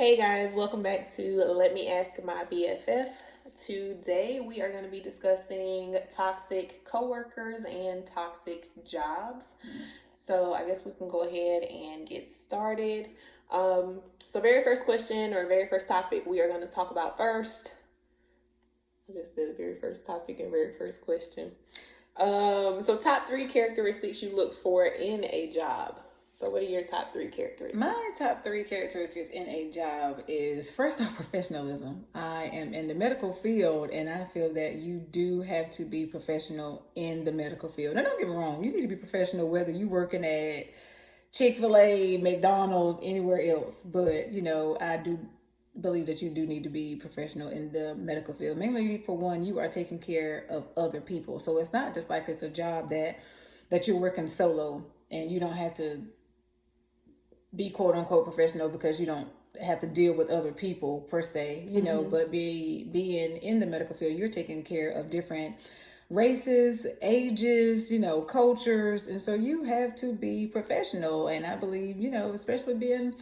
Hey guys, welcome back to Let Me Ask My BFF. Today we are going to be discussing toxic coworkers and toxic jobs. So I guess we can go ahead and get started. Very first question or very first topic we are going to talk about first. I just said the very first topic and very first question. Top 3 characteristics you look for in a job. So what are your top 3 characteristics? My top 3 characteristics in a job is, first off, professionalism. I am in the medical field, and I feel that you do have to be professional in the medical field. Now, don't get me wrong. You need to be professional whether you're working at Chick-fil-A, McDonald's, anywhere else. But, I do believe that you do need to be professional in the medical field. Mainly, for one, you are taking care of other people. So it's not just like it's a job that you're working solo and you don't have to be quote unquote professional because you don't have to deal with other people per se, but being in the medical field, you're taking care of different races, ages, cultures. And so you have to be professional. And I believe, especially being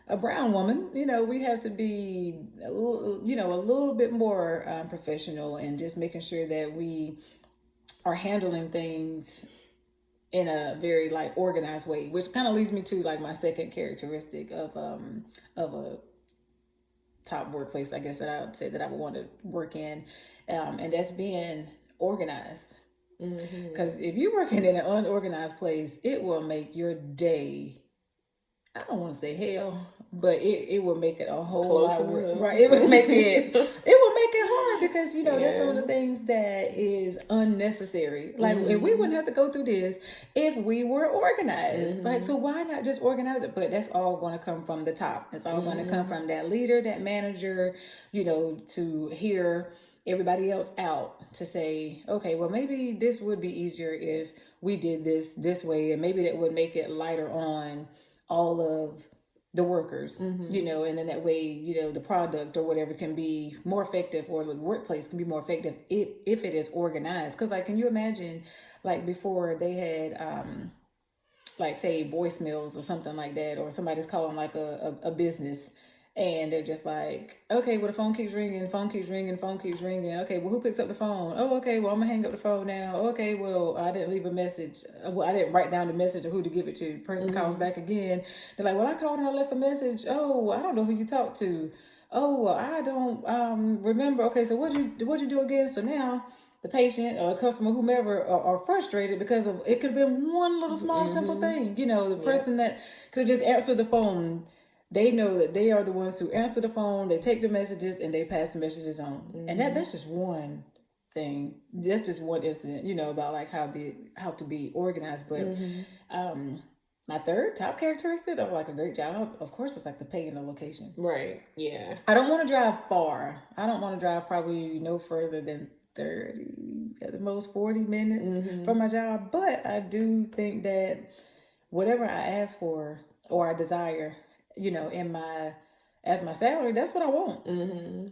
a brown woman, we have to be, a little bit more professional and just making sure that we are handling things in a very organized way, which kind of leads me to my second characteristic of a top workplace, I guess, that I would say that I would want to work in, and that's being organized. Because if you're working in an unorganized place, it will make your day, I don't want to say hell, but it will make it a whole lot worse. Right. It will make it hard because, that's some of the things that is unnecessary. If we wouldn't have to go through this if we were organized. So why not just organize it? But that's all going to come from the top. It's all going to come from that leader, that manager, to hear everybody else out to say, okay, well, maybe this would be easier if we did this way, and maybe that would make it lighter on all of the workers, and then that way, the product or whatever can be more effective, or the workplace can be more effective if it is organized. Because can you imagine before they had say voicemails or something like that, or somebody's calling a business, and they're just okay, well, the phone keeps ringing. Okay, well, who picks up the phone? Oh, okay, well, I'm gonna hang up the phone now. Okay, well, I didn't leave a message. Well, I didn't write down the message of who to give it to. The person calls back again. They're like, well, I called and I left a message. Oh, I don't know who you talked to. Oh, well, I don't remember. Okay, so what'd you do again? So now the patient or the customer, whomever, are frustrated because of it could have been one little small simple thing. The person that could have just answered the phone. They know that they are the ones who answer the phone, they take the messages, and they pass the messages on. And that's just one thing. That's just one incident, about how to be organized. But my third top characteristic of a great job, of course, is the pay and the location. Right. Yeah. I don't want to drive far. I don't want to drive probably no further than 30, at the most 40 minutes from my job. But I do think that whatever I ask for or I desire, as my salary, that's what I want.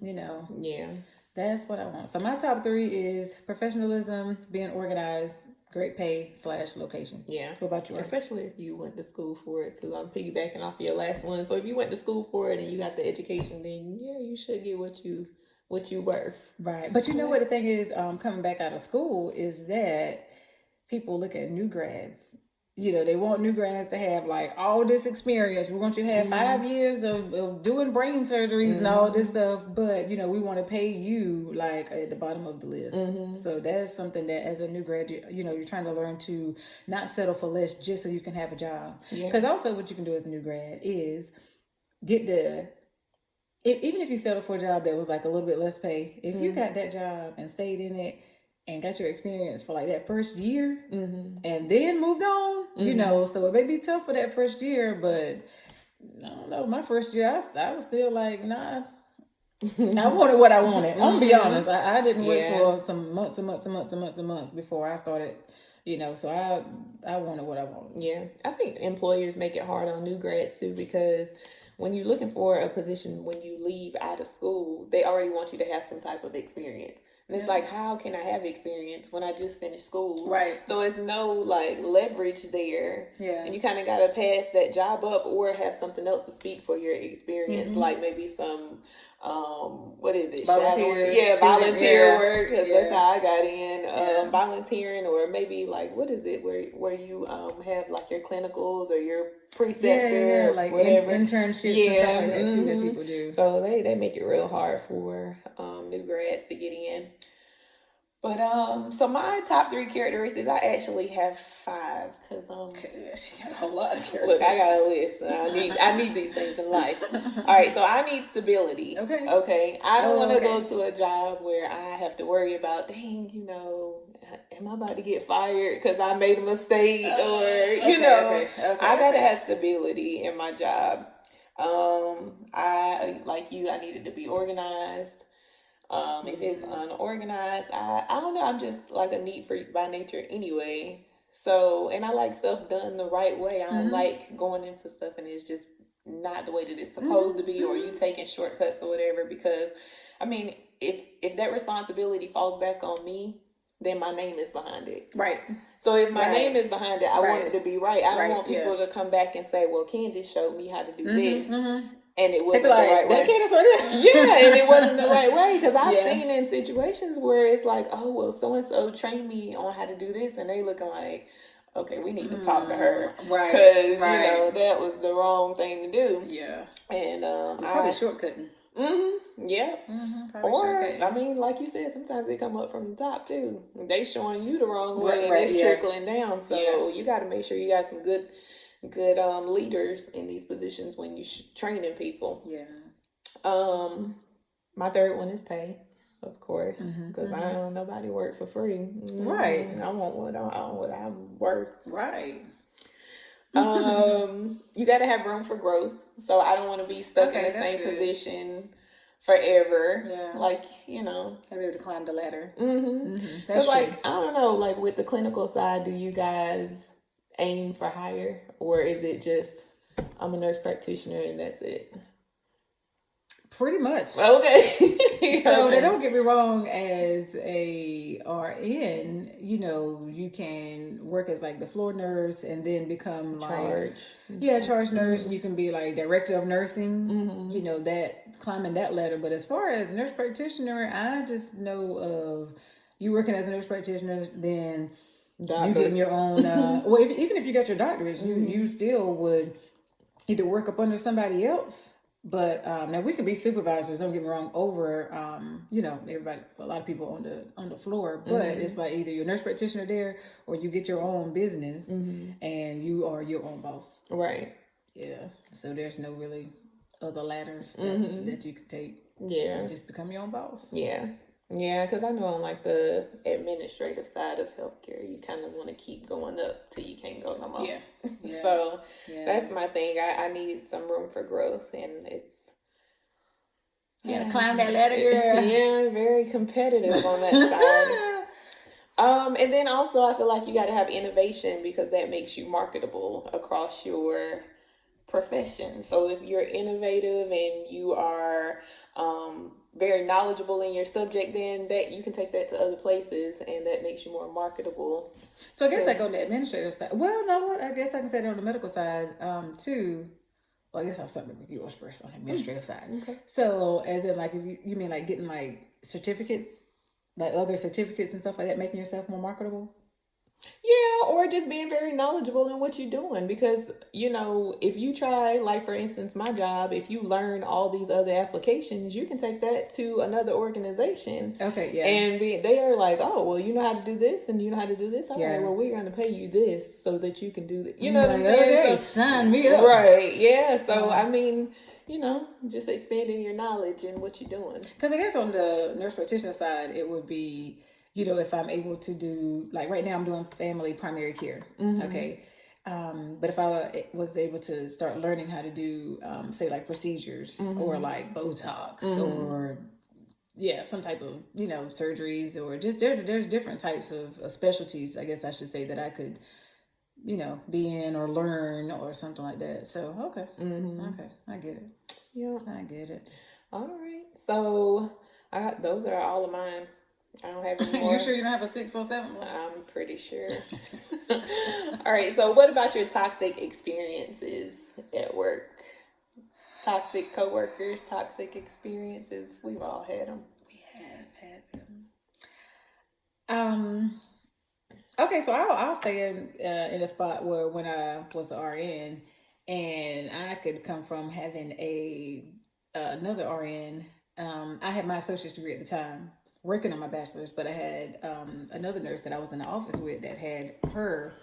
Yeah, that's what I want. So my top 3 is professionalism, being organized, great pay / location. Yeah. What about you? Especially if you went to school for it too. I'm piggybacking off your last one. So if you went to school for it and you got the education, then yeah, you should get what you worth. Right. But what the thing is, coming back out of school, is that people look at new grads. They want new grads to have all this experience. We want you to have 5 years of doing brain surgeries and all this stuff. But, we want to pay you at the bottom of the list. So that's something that as a new grad, you're trying to learn to not settle for less just so you can have a job. Because also what you can do as a new grad is get even if you settle for a job that was a little bit less pay, if you got that job and stayed in it and got your experience for that first year and then moved on, so it may be tough for that first year, but I don't know, my first year, I was still nah, I wanted what I wanted. I'm gonna be honest. I didn't wait for some months before I started, so I wanted what I wanted. Yeah. I think employers make it hard on new grads too, because when you're looking for a position when you leave out of school, they already want you to have some type of experience. And it's like, how can I have experience when I just finished school? Right. So it's no like leverage there. Yeah. And you kind of got to pass that job up or have something else to speak for your experience, like maybe some, what is it? Volunteer. Volunteer work. Because that's Yeah. how I got in. Volunteering, or maybe like, what is it? Where you have like your clinicals or your preceptor, like whatever. Internships and stuff like that too that people do. So they make it real hard for new grads to get in. But so my top 3 characteristics, I actually have 5 because she got a whole lot of characteristics. Look, I got a list. I need these things in life. All right, so I need stability. Okay. I don't want to go to a job where I have to worry about, dang, am I about to get fired because I made a mistake, or I gotta have stability in my job. I like you. I needed to be organized. If it's unorganized, I don't know. I'm just like a neat freak by nature anyway. So, and I like stuff done the right way. I don't like going into stuff and it's just not the way that it's supposed to be, or you taking shortcuts or whatever. Because, I mean, if that responsibility falls back on me, then my name is behind it. Right. So if my name is behind it, I want it to be right. I don't want people to come back and say, well, Candice showed me how to do this. And it wasn't the right way. And it wasn't the right way. Because I've seen in situations where it's like, oh, well, so-and-so trained me on how to do this. And they looking like, okay, we need to talk to her. Right. Because, that was the wrong thing to do. Yeah. And probably shortcutting. Yeah. Or, I mean, like you said, sometimes they come up from the top, too. They showing you the wrong way and it's trickling down. So you got to make sure you got some good leaders in these positions when you training people. My third one is pay, of course, because I don't nobody work for free. Right. I want what I'm worth. Right. You got to have room for growth. So I don't want to be stuck in the same position forever. Like, I'll be able to climb the ladder. That's like, I don't know, like with the clinical side, do you guys aim for higher, or is it just I'm a nurse practitioner and that's it? Pretty much. Okay. So they don't get me wrong, as a RN, you can work as like the floor nurse and then become charge nurse, and you can be like director of nursing, that climbing that ladder. But as far as nurse practitioner, I just know of you working as a nurse practitioner, then you getting your own, even if you got your doctorate, you still would either work up under somebody else. But now we can be supervisors, don't get me wrong, over, everybody, a lot of people on the floor. But it's like either you're a nurse practitioner there or you get your own business and you are your own boss. Right. Yeah. So there's no really other ladders that you could take. Yeah. You just become your own boss. Yeah. Yeah, because I know on like the administrative side of healthcare, you kind of want to keep going up till you can't go no more. Yeah. So that's my thing. I need some room for growth, and it's climb that ladder, girl. Yeah, very competitive on that side. And then also I feel like you got to have innovation, because that makes you marketable across your profession. So if you're innovative and you are very knowledgeable in your subject, then that you can take that to other places, and that makes you more marketable. So I guess like on the administrative side, well, no, what I guess I can say that on the medical side too. Well, I guess I'll start with yours first on the administrative side. Okay. So as in like, if you mean like getting like certificates, like other certificates and stuff like that, making yourself more marketable? Yeah, or just being very knowledgeable in what you're doing, because if you try, like for instance my job, if you learn all these other applications, you can take that to another organization. Okay, yeah. And they are like, oh, well, you know how to do this and you know how to do this. All right, well, we're going to pay you this so that you can do that. You know what I'm saying? Okay, sign me up. Right, yeah. So I mean, just expanding your knowledge and what you're doing. Because I guess on the nurse practitioner side, it would be, if I'm able to do, like right now I'm doing family primary care, okay? But if I was able to start learning how to do, say like procedures or like Botox or, some type of, surgeries, or just there's different types of specialties, I guess I should say, that I could, be in or learn or something like that. So, okay. Okay, I get it. Yeah. I get it. All right. So those are all of mine. I don't have any more. You sure you don't have a 6 or 7? I'm pretty sure. All right. So, what about your toxic experiences at work? Toxic coworkers, toxic experiences. We've all had them. We have had them. Okay, so I'll stay in a spot where when I was an RN, and I could come from having another RN. I had my associate's degree at the time, working on my bachelor's, but I had another nurse that I was in the office with that had her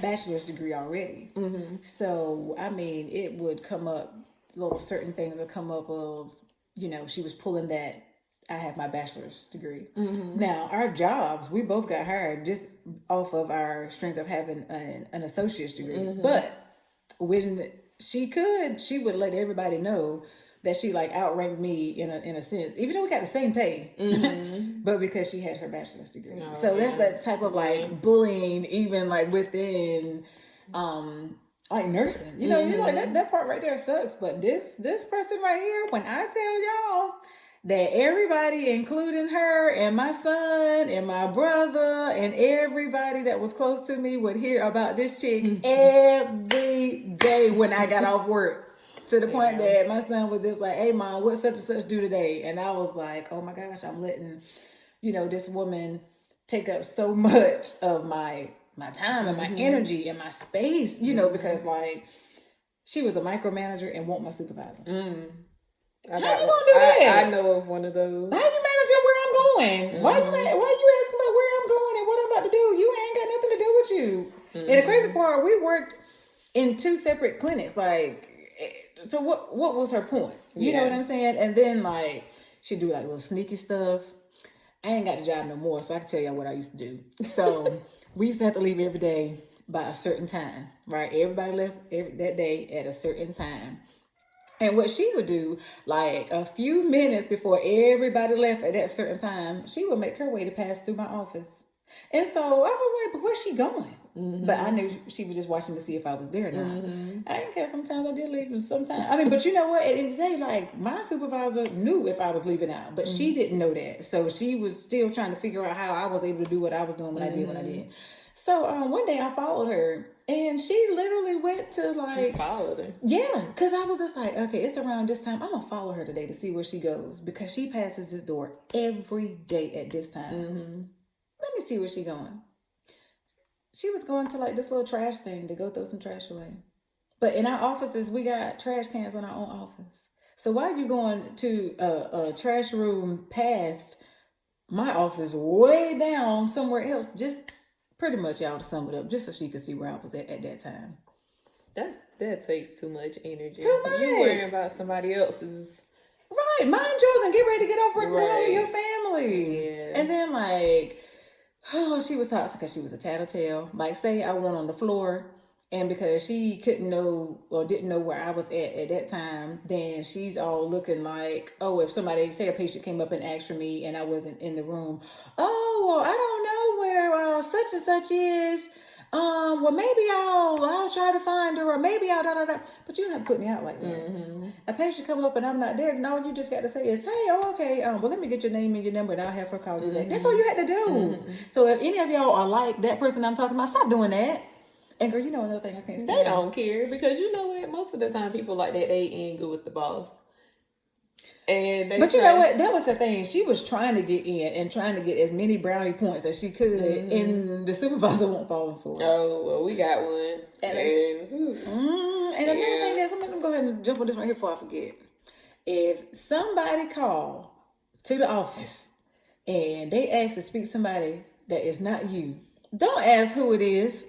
bachelor's degree already. Mm-hmm. So I mean, it would come up, little certain things would come up of, she was pulling that I have my bachelor's degree. Mm-hmm. Now, our jobs, we both got hired just off of our strength of having an associate's degree. Mm-hmm. But when she would let everybody know that she like outranked me in a sense, even though we got the same pay, mm-hmm. but because she had her bachelor's degree. Oh, so that's that type of like bullying, even like within like nursing. You know like that part right there sucks. But this person right here, when I tell y'all that everybody, including her and my son and my brother and everybody that was close to me, would hear about this chick every day when I got off work. To the point that my son was just like, "Hey, Mom, what such and such do today?" And I was like, "Oh my gosh, I'm letting, this woman take up so much of my time and my energy and my space, because like she was a micromanager and won't my supervisor." How you gonna do that? I know of one of those. How you managing where I'm going? Mm-hmm. Why you asking about where I'm going and what I'm about to do? You ain't got nothing to do with you. Mm-hmm. And the crazy part, we worked in 2 separate clinics. Like, so what was her point? You know what I'm saying? And then like she'd do like little sneaky stuff. I ain't got the job no more, so I can tell y'all what I used to do. So we used to have to leave every day by a certain time, right? Everybody left that day at a certain time. And what she would do, like a few minutes before everybody left at that certain time, she would make her way to pass through my office. And so I was like, but where's she going? Mm-hmm. But I knew she was just watching to see if I was there or not. Mm-hmm. I didn't care. Sometimes I did leave, and sometimes, but you know what? At the end of the day, like my supervisor knew if I was leaving out, but she didn't know that. So she was still trying to figure out how I was able to do what I was doing when I did what I did. So one day I followed her, and she literally went to like... You followed her? Yeah, because I was just like, okay, it's around this time. I'm going to follow her today to see where she goes, because she passes this door every day at this time. Mm-hmm. Let me see where she going. She was going to like this little trash thing to go throw some trash away. But in our offices, we got trash cans in our own office. So why are you going to a trash room past my office way down somewhere else? Just... pretty much y'all to sum it up, just so she could see where I was at that time. That takes too much energy. Too much. You worrying about somebody else's. Right, mind yours and get ready to get off work and go home to your family. Yeah. And then like, she was toxic because she was a tattletale. Like say I went on the floor, and because she couldn't know or didn't know where I was at that time, then she's all looking like, oh, if somebody, say a patient came up and asked for me and I wasn't in the room, oh, well, I don't know where such and such is. Well, maybe I'll try to find her, or maybe I'll da. But you don't have to put me out like that. Mm-hmm. A patient come up and I'm not there, and all you just got to say is, hey, okay, well, let me get your name and your number, and I'll have her call you back. That's all you had to do. Mm-hmm. So if any of y'all are like that person I'm talking about, stop doing that. And girl, you know another thing I can't stand. They don't care, because you know what? Most of the time, people like that, they ain't good with the boss. But you know what? That was the thing. She was trying to get in and trying to get as many brownie points as she could, and the supervisor won't fall for it. Oh, well, we got one. And another thing is, let me go ahead and jump on this right here before I forget. If somebody called to the office and they ask to speak to somebody that is not you, don't ask who it is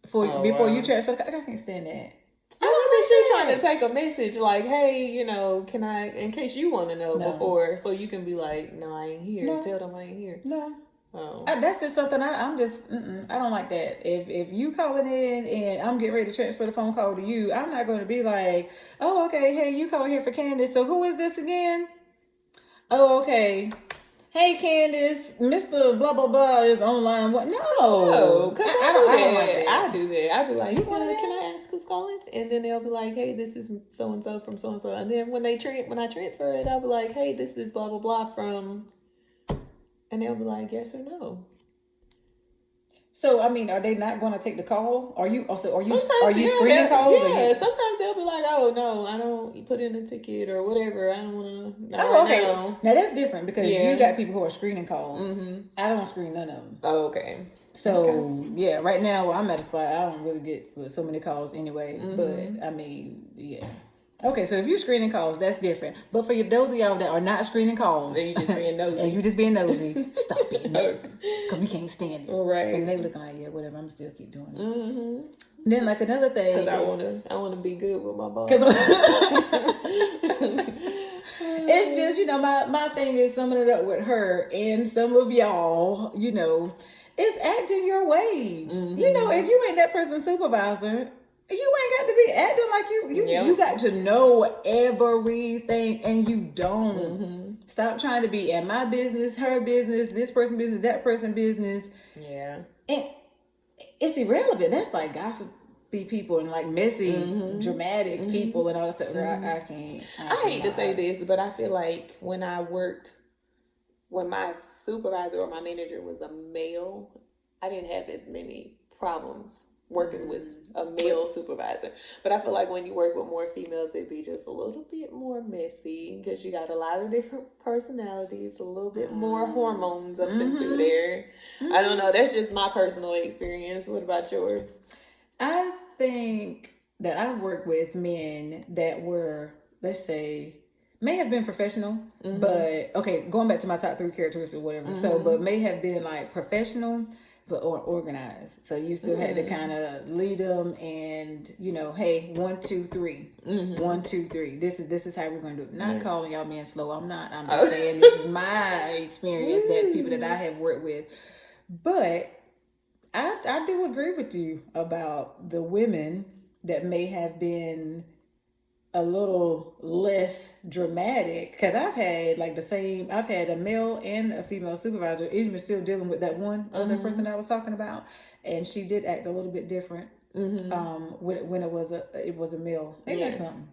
before you transfer. I can't stand that. I don't think she's trying to take a message like, hey, can I, in case you want to know before, so you can be like, no, I ain't here. No. Tell them I ain't here. No. Oh. That's just something I'm just, I don't like that. If you calling in and I'm getting ready to transfer the phone call to you, I'm not going to be like, oh, okay, hey, you calling here for Candice. So who is this again? Oh, okay. Hey, Candice, Mr. Blah, blah, blah is online. What? No, because I don't like that. I do that. I be like, can I ask who's calling? And then they'll be like, hey, this is so-and-so from so-and-so. And then when I transfer it, I'll be like, hey, this is blah, blah, blah from... and they'll be like, yes or no. So I mean, are they not going to take the call? Are you Sometimes, screening calls? Yeah, sometimes they'll be like, oh no, I don't put in a ticket or whatever. I don't want to. Oh, okay. Now that's different because you got people who are screening calls. I don't screen none of them. Oh, okay. So yeah, right now I'm at a spot I don't really get with so many calls anyway. But I mean, yeah. Okay, so if you're screening calls, that's different. But for those of y'all that are not screenning calls, and you just being nosy, and you just being nosy, stop being nosy because we can't stand it. Right? And they looking like, yeah, whatever. I'm still keep doing it. Then like another thing, because I wanna be good with my boss. It's just my thing is summing it up with her and some of y'all, is acting your wage. If you ain't that person's supervisor, you ain't got to be acting like you got to know everything, and you don't. Stop trying to be in my business, her business, this person business, that person business. Yeah. And it's irrelevant. That's like gossipy people and like messy, dramatic people and all that stuff. I can't. I hate to say this, but I feel like when my supervisor or my manager was a male, I didn't have as many problems working with a male supervisor. But I feel like when you work with more females, it'd be just a little bit more messy because you got a lot of different personalities, a little bit more hormones up and through there. I don't know. That's just my personal experience. What about yours? I think that I've worked with men that were, let's say, may have been professional, but okay, going back to my top 3 characteristics or whatever. So, but may have been like professional, but organized. So you still had to kind of lead them, and hey, 1, 2, 3, 1, 2, 3. This is how we're gonna do it. Not calling y'all men slow. I'm not. I'm just saying this is my experience that people that I have worked with. But I do agree with you about the women that may have been a little less dramatic, because I've had I've had a male and a female supervisor, even still dealing with that one other person I was talking about, and she did act a little bit different when it was a male. Ain't that something?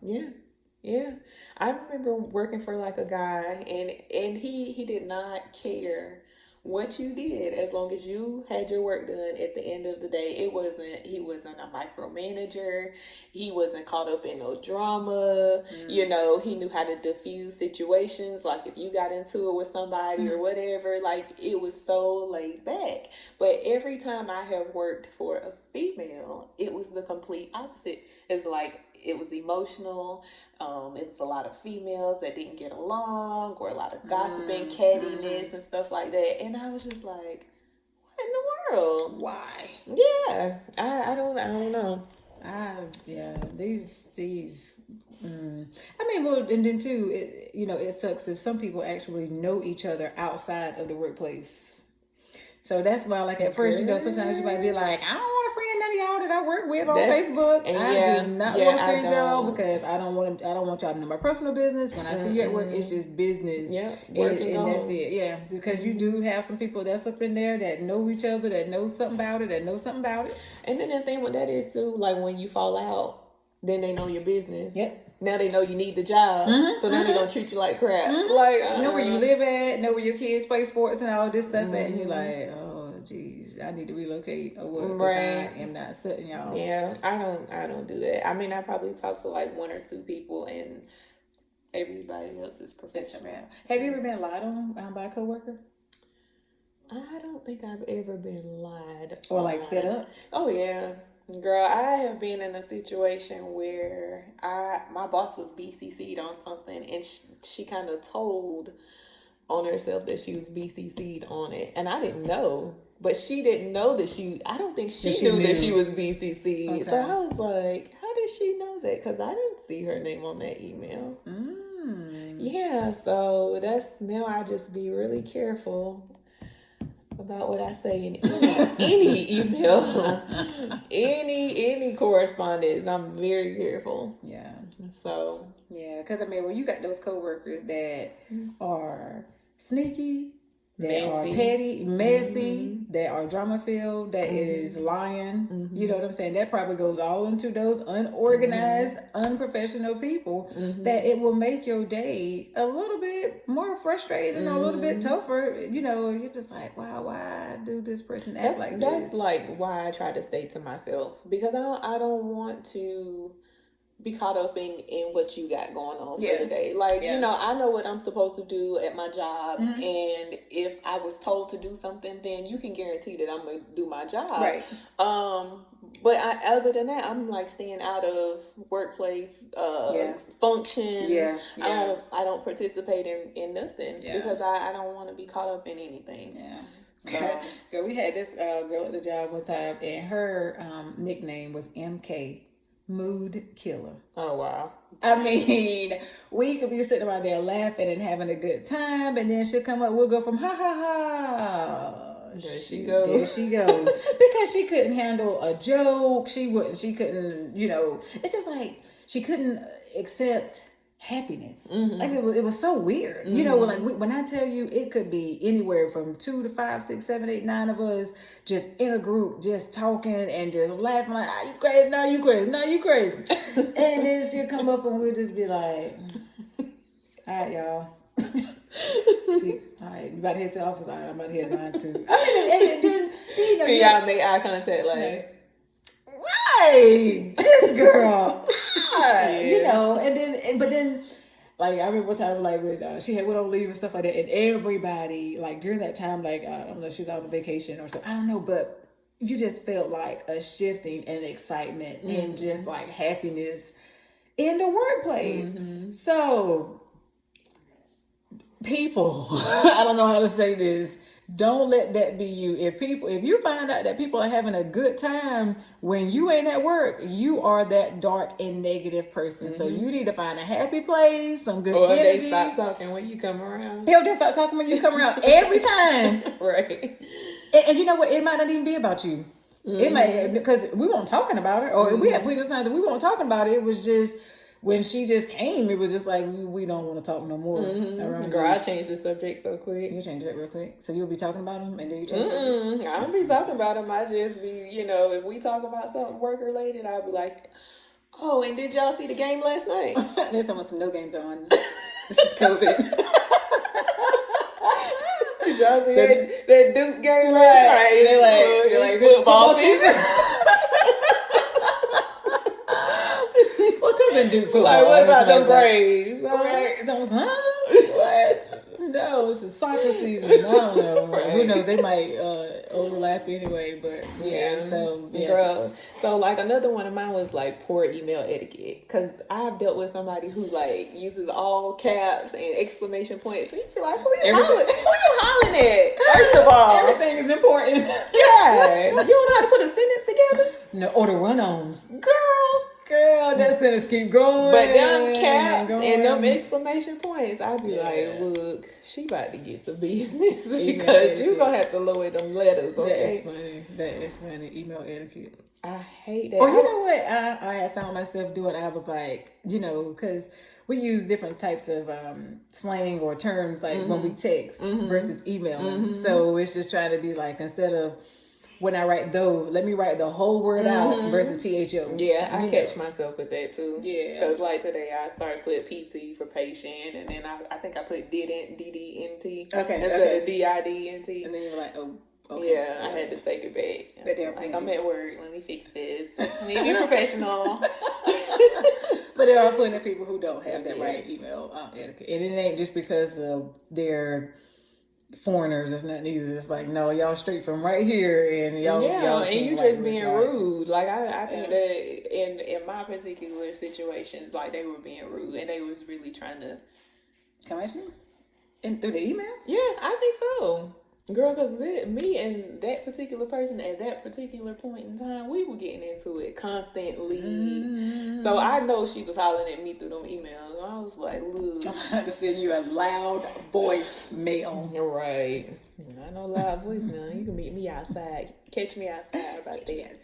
Yeah. I remember working for like a guy, and he did not care what you did as long as you had your work done at the end of the day. He wasn't a micromanager. He wasn't caught up in no drama. He knew how to diffuse situations, like if you got into it with somebody or whatever, like it was so laid back. But every time I have worked for a female, it was the complete opposite. It's like it was emotional. It was a lot of females that didn't get along, or a lot of gossiping, cattiness, and stuff like that. And I was just like, what in the world? Why? Yeah, I don't know. These. I mean, well, and then too, it sucks if some people actually know each other outside of the workplace. So that's why, like at first, sometimes you might be like, I don't want to friend none of y'all that I work with on Facebook. I do not want to friend y'all because I don't want y'all to know my personal business. When I see you at work, it's just business. Yeah, and that's it. Yeah, because you do have some people that's up in there that know each other, that know something about it, And then the thing with that is too, like when you fall out, then they know your business. Yep. Now they know you need the job, so now they don't treat you like crap. Like know where you live at, know where your kids play sports and all this stuff at, and you're like, oh, geez, I need to relocate or what? Right. I am not studying y'all. Yeah, I don't do that. I mean, I probably talk to like 1 or 2 people, and everybody else is professional. Have you ever been lied on by a coworker? I don't think I've ever been lied or like set up. Oh yeah. Girl, I have been in a situation where my boss was BCC'd on something, and she kind of told on herself that she was BCC'd on it, and I didn't know. But she didn't know that I don't think she knew that she was BCC'd. Okay. So I was like, how did she know that? Because I didn't see her name on that email. Yeah, so now I just be really careful about what I say in any email, any correspondence. I'm very careful. Yeah. So yeah, because I mean, when you got those coworkers that are sneaky, that are Messy. petty, messy, that are drama filled, that is lying. You know what I'm saying? That probably goes all into those unorganized, unprofessional people that it will make your day a little bit more frustrating, a little bit tougher. You know, you're just like, wow, why do this person act like this? That's like why I try to stay to myself, because I don't want to be caught up in what you got going on for the day. Like, you know, I know what I'm supposed to do at my job, and if I was told to do something, then you can guarantee that I'm gonna do my job. Right. But other than that, I'm like staying out of workplace functions. I don't participate in nothing because I don't want to be caught up in anything. Yeah. So, girl, we had this girl at the job one time, and her nickname was MK. Mood killer. Oh, wow. I mean, we could be sitting around there laughing and having a good time, and then she'll come up, we'll go from ha ha ha. There she goes. There she goes. Because she couldn't handle a joke. She couldn't, you know, it's just like she couldn't accept happiness. Like it was so weird. You know, like when I tell you, it could be anywhere from 2 to 5, 6, 7, 8, 9 of us just in a group, just talking and just laughing like, "Are you crazy? No, you crazy. No, you crazy." And then she'll come up and we'll just be like, "All right, y'all." See, all right, you about to head to the office. All right, I'm about to head to mine too. I mean, and then you know, y'all make eye contact like. Right, this girl, you know, but then, like I remember one time, like when she went on leave and stuff like that, and everybody, like during that time, like I don't know if she was out on vacation or something, I don't know, but you just felt like a shifting and excitement and just like happiness in the workplace. So, people, I don't know how to say this. Don't let that be you. If you find out that people are having a good time when you ain't at work, you are that dark and negative person. So you need to find a happy place, some good energy. They stop talking when you come around. They stop talking when you come around every time. Right. And you know what? It might not even be about you. It might, because we weren't talking about it, or we had plenty of times that we weren't talking about it. It was just when she just came, it was just like we don't want to talk no more. Girl, I changed the subject so quick. You changed it real quick, so you'll be talking about them, and then you change it. I don't be talking about them. I just be, you know, if we talk about something work related, I'll be like, "Oh, and did y'all see the game last night?" There's almost no games on. This is COVID. Did y'all see that Duke game last night? They're like football season. What could have been Duke football? Like, what about the Braves? Right? It's almost, what? No, it's a soccer season. I don't know. Right. Who knows? They might overlap anyway. But Girl. So like another one of mine was like poor email etiquette, because I've dealt with somebody who like uses all caps and exclamation points. And you feel like, who you hollering at? First of all, everything is important. Yeah, you don't know how to put a sentence together. No, or the run-ons, Girl, that sentence keep going. But them caps and them exclamation points, I'd be like, look, she about to get the business because you gonna have to lower them letters, okay? That is funny. Email etiquette. I hate that. Or you know what I had found myself doing? I was like, you know, because we use different types of slang or terms like when we text versus emailing. So it's just trying to be like, instead of when I write though, let me write the whole word out versus THO. Yeah, I catch myself with that too. Yeah. Because like today I started put PT for patient, and then I think I put didn't, DDNT. Okay. Instead of DIDNT. And then you're like, oh, okay. Yeah, I had to take it back. But they're like, I'm at work, let me fix this. I need to be professional. But there are plenty of people who don't have that right email etiquette. And it ain't just because of their foreigners. It's not either. It's like, no, y'all straight from right here, and y'all and you just being rude. Like I think that in my particular situations, like they were being rude and they was really trying to come at you and through the email. Yeah, I think so, girl. Because me and that particular person at that particular point in time, we were getting into it constantly. So I know she was hollering at me through them emails. I was like, look, I had to send you a loud voice mail. Right. I know loud voice now. You can meet me outside. Catch me outside about that.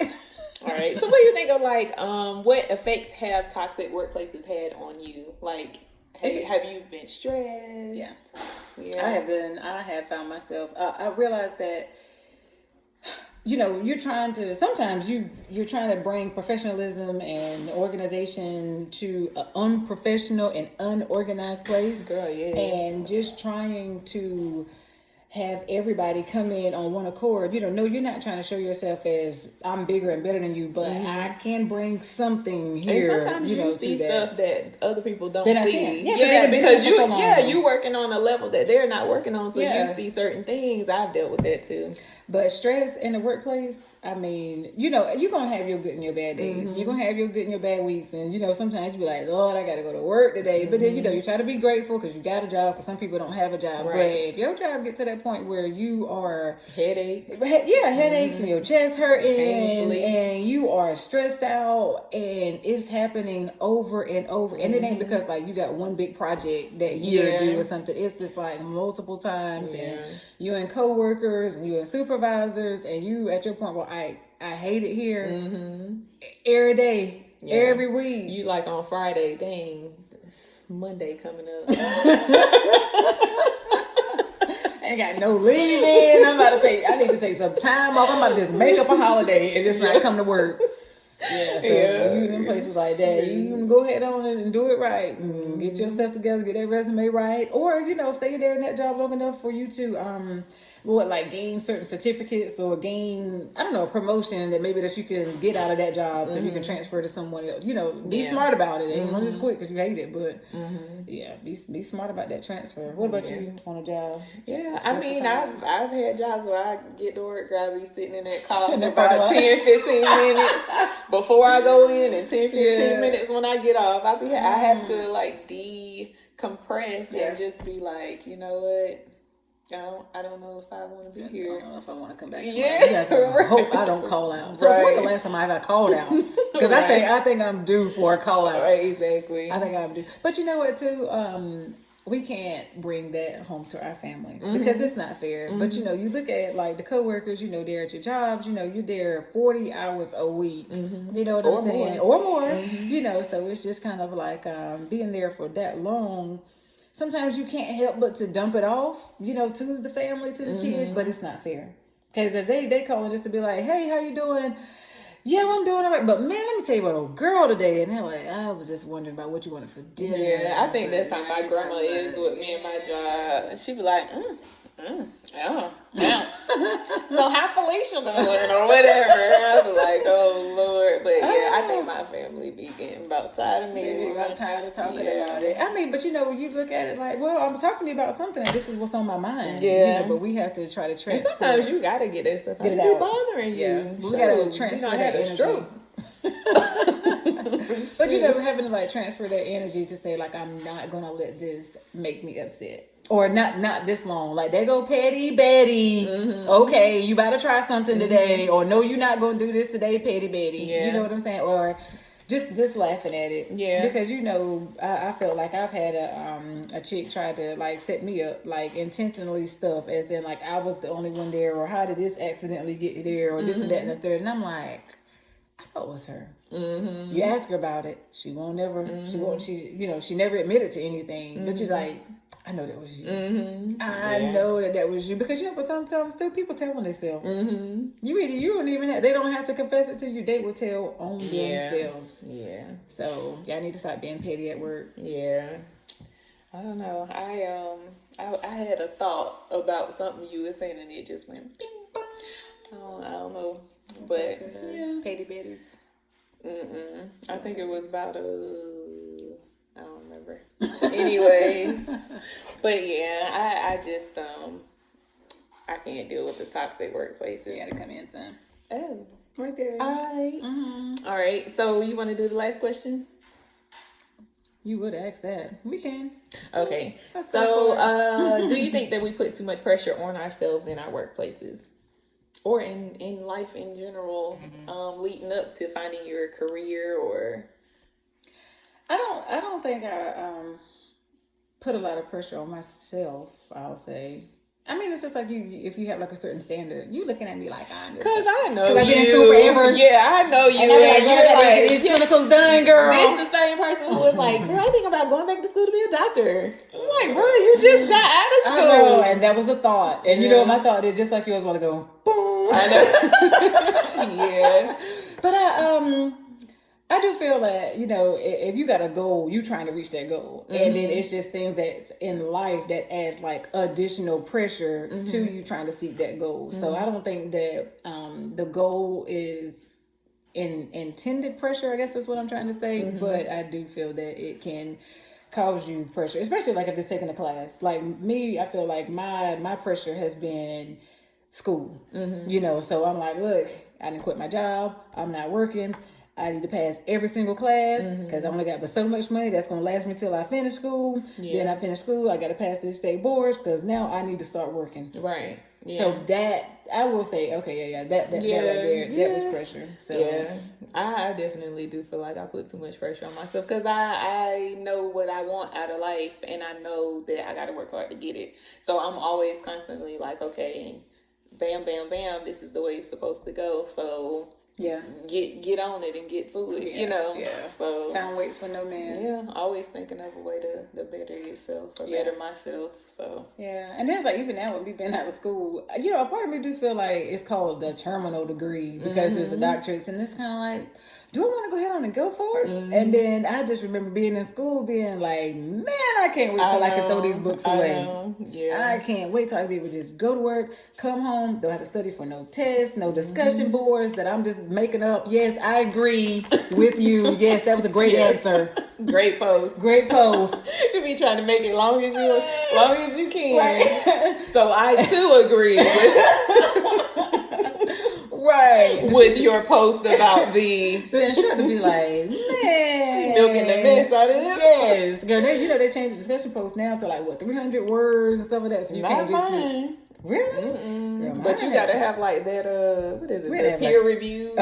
All right. So what do you think of like what effects have toxic workplaces had on you? Like, Have you been stressed? Yeah. Yeah. I have found myself, I realized that, sometimes you're trying to bring professionalism and organization to an unprofessional and unorganized place. Girl, yeah. And just trying to have everybody come in on one accord. No, you're not trying to show yourself as I'm bigger and better than you, but I can bring something here. And sometimes you see stuff that other people don't see. Yeah, because you working on a level that they're not working on, so you see certain things. I've dealt with that too. But stress in the workplace, I mean, you're gonna have your good and your bad days. You're gonna have your good and your bad weeks, and sometimes you be like, Lord, I gotta go to work today. But then you try to be grateful because you got a job. Because some people don't have a job. Right. But if your job gets to that point where you are headaches and your chest hurting and you are stressed out and it's happening over and over, and it ain't because like you got one big project that you're doing or something. It's just like multiple times, and you and coworkers and you and supervisors, and you at your point where I hate it here every day, every week. You like on Friday, dang, it's Monday coming up. I ain't got no leave in. I need to take some time off. I'm about to just make up a holiday and just not come to work. Yeah, so when you in places like that, you can go ahead on and do it right and get yourself together, get that resume right, or stay there in that job long enough for you to gain certain certificates or gain a promotion that you can get out of that job that you can transfer to someone else. Be smart about it. Ain't just quit because you hate it, but be smart about that transfer. What about you on a job? Yeah, I mean, I've had jobs where I get to work, I be sitting in that car for about 10-15 minutes before I go in, and 10-15 minutes when I get off. I have to like decompress and just be like, you know what? I don't know if I want to be here. I don't know if I want to come back tomorrow. You guys hope I don't call out. So when's the last time I got called out? Because I think I'm due for a call out. Right, exactly. I think I'm due. But you know what too? We can't bring that home to our family because it's not fair. But you look at like the coworkers, they're at your jobs, you're there 40 hours a week. You know what I'm saying? Or more. So it's just kind of like being there for that long. Sometimes you can't help but to dump it off, to the family, to the kids, but it's not fair. Because if they calling just to be like, hey, how you doing? Yeah, well, I'm doing all right. But man, let me tell you about old girl today. And they're like, I was just wondering about what you wanted for dinner. Yeah, I think that's how my grandma is with me and my job. She be like, so how Felicia doing or whatever. I was like, oh Lord. But I think my family be getting about tired of me. They be about tired of talking about it. I mean, but when you look at it like, well, I'm talking to you about something and this is what's on my mind. Yeah. But we have to try to transfer. And sometimes you gotta get that stuff out. It be bothering you. Yeah. We gotta transfer that energy. Stroke. But having to like transfer that energy to say like, I'm not gonna let this make me upset. Or not this long. Like, there go Petty Betty. Okay, you better try something today. Or no, you're not going to do this today, Petty Betty. Yeah. You know what I'm saying? Or just laughing at it. Yeah. Because, I felt like I've had a chick try to, like, set me up, like, intentionally stuff. As in, like, I was the only one there. Or how did this accidentally get there? Or this and that and the third. And I'm like, I know it was her. You ask her about it. She won't never, she never admitted to anything. But you're like, I know that was you. I know that was you. Because, but sometimes still people tell on themselves. You don't even have, they don't have to confess it to you. They will tell on themselves. Yeah. So, y'all need to stop being petty at work. Yeah. I don't know. I had a thought about something you were saying and it just went bing bong. I don't know. But, Petty Betties. I think it was about I don't remember. Anyways, but yeah, I just I can't deal with the toxic workplaces. You gotta come in, son. Oh, right there. All right. So you want to do the last question? You would ask that. We can. Okay. So, do you think that we put too much pressure on ourselves in our workplaces? Or in life in general, leading up to finding your career or... I don't think I put a lot of pressure on myself, I'll say. I mean, it's just like if you have like a certain standard, you looking at me like I'm just. Cause I know you. I've been in school forever. Yeah, I know you. And I'm like, you're like, these clinicals done, girl. This the same person who was like, girl, I think about going back to school to be a doctor. I'm like, bro, you just got out of school. I know, and that was a thought. And you know what my thought did? Just like yours, want to go, boom. I know. Yeah. But I do feel that, you know, if you got a goal, you trying to reach that goal. Mm-hmm. And then it's just things that's in life that adds like additional pressure to you trying to seek that goal. Mm-hmm. So I don't think that the goal is intended pressure, I guess is what I'm trying to say. Mm-hmm. But I do feel that it can cause you pressure, especially like if it's taking a class. Like me, I feel like my pressure has been school, you know. So I'm like, look, I didn't quit my job. I'm not working. I need to pass every single class because I only got but so much money that's going to last me till I finish school. Yeah. Then I finish school, I got to pass these state boards because now I need to start working. Right. Yeah. So that, I will say, okay, that right there, that was pressure. So yeah, I definitely do feel like I put too much pressure on myself because I know what I want out of life and I know that I got to work hard to get it. So I'm always constantly like, okay, bam, bam, bam, this is the way it's supposed to go. So yeah, get on it and get to it, you know. Yeah. So time waits for no man. Yeah, always thinking of a way to better yourself or better myself. So yeah, and there's like even now when we've been out of school, you know, a part of me do feel like it's called the terminal degree because it's a doctorate, and it's kind of like, do I want to go ahead on and go for it? And then I just remember being in school, being like, man, I can't wait till I can throw these books away. Yeah, I can't wait till I can be able to just go to work, come home, don't have to study for no tests, no discussion boards that I'm just making up. Yes, I agree with you. Yes, that was a great answer. Great post. Great post. You be trying to make it long as you can. Right. So I too agree with your post about the instructor be like, man, milking the mess out of them. Yes, girl. You know they changed the discussion post now to like what 300 words and stuff like that. So you can't just do. Really? Girl, but you gotta have like that what is it? The peer review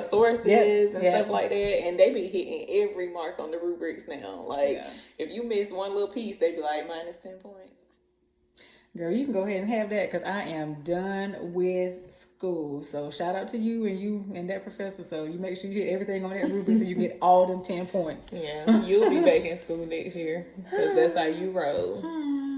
sources and stuff like that, and they be hitting every mark on the rubrics now. Like if you miss one little piece, they be like -10 points. Girl, you can go ahead and have that because I am done with school. So shout out to you and that professor. So you make sure you hit everything on that rubric so you get all them 10 points. Yeah, you'll be back in school next year because that's how you roll.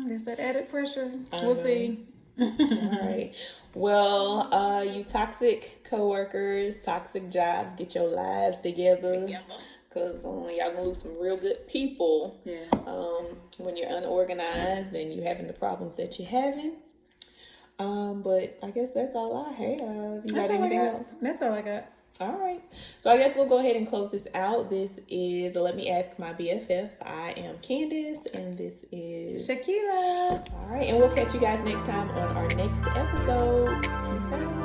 That's that added pressure. We'll see. All right. Well, you toxic coworkers, toxic jobs, get your lives together. Because y'all gonna lose some real good people. Yeah. When you're unorganized and you having the problems that you're having. But I guess that's all I have. You got anything else? That's all I got. All right. So I guess we'll go ahead and close this out. This is Let Me Ask My BFF. I am Candice and this is Shakeila. All right. And we'll catch you guys next time on our next episode. Peace out.